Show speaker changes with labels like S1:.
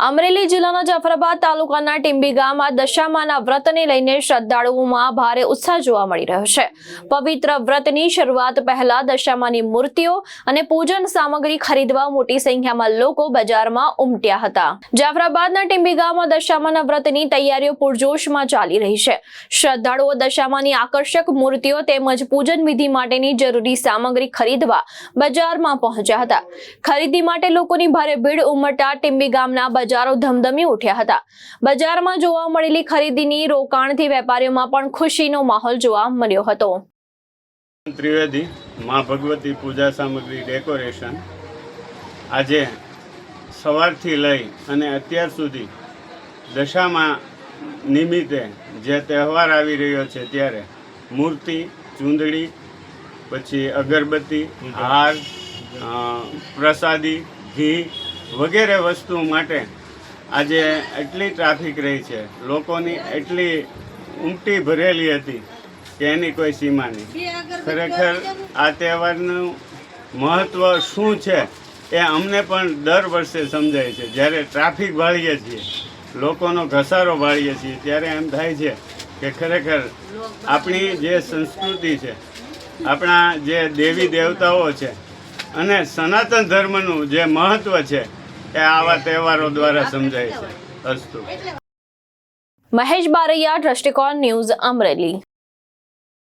S1: અમરેલી જિલ્લાના જાફરાબાદ તાલુકાના ટીંબી ગામમાં દશામાના વ્રતને લઈને શ્રદ્ધાળુઓમાં ભારે ઉત્સાહ જોવા મળી રહ્યો છે। પવિત્ર વ્રતની શરૂઆત પહેલા દશામાની મૂર્તિઓ અને પૂજન સામગ્રી ખરીદવા મોટી સંખ્યામાં લોકો બજારમાં ઉમટ્યા હતા। જાફરાબાદના ટીંબી ગામમાં દશામાના વ્રતની તૈયારીઓ પૂરજોશમાં ચાલી રહી છે। શ્રદ્ધાળુઓ દશામાની આકર્ષક મૂર્તિઓ તેમજ પૂજન વિધિ માટેની જરૂરી સામગ્રી ખરીદવા બજારમાં પહોંચ્યા હતા। ખરીદી માટે લોકોની ભારે ભીડ ઉમટતા ટીંબી ગામના બજારો ધમધમી ઉઠ્યા હતા। બજારમાં જોવા મળેલી ખરીદીની રોકાણથી વેપારીઓમાં પણ ખુશીનો માહોલ જોવા મળ્યો હતો।
S2: ત્રિવેદી માં ભગવતી પૂજા સામગ્રી ડેકોરેશન આજે સવારથી લઈ અને અત્યાર સુધી દશામાં નિમિત્તે જે તહેવાર આવી રહ્યો છે ત્યારે મૂર્તિ, ચૂંદડી, પછી અગરબત્તી, હાર, પ્રસાદી, ઘી વગેરે વસ્તુ માટે આજે એટલી ટ્રાફિક રહી છે, લોકોની એટલી ઉમટી ભરેલી હતી કે એની કોઈ સીમા નહીં। ખરેખર આ તહેવારનું મહત્ત્વ શું છે એ અમને પણ દર વર્ષે સમજાય છે। જ્યારે ટ્રાફિક બાળીએ છીએ, લોકોનો ઘસારો બાળીએ છીએ, ત્યારે એમ થાય છે કે ખરેખર આપણી જે સંસ્કૃતિ છે, આપણા જે દેવી દેવતાઓ છે અને સનાતન ધર્મનું જે મહત્ત્વ છે એ આવા તહેવારો દ્વારા સમજાય છે। અસ્તુ।
S1: મહેશ બારૈયા, દ્રષ્ટિકોણ ન્યૂઝ, અમરેલી।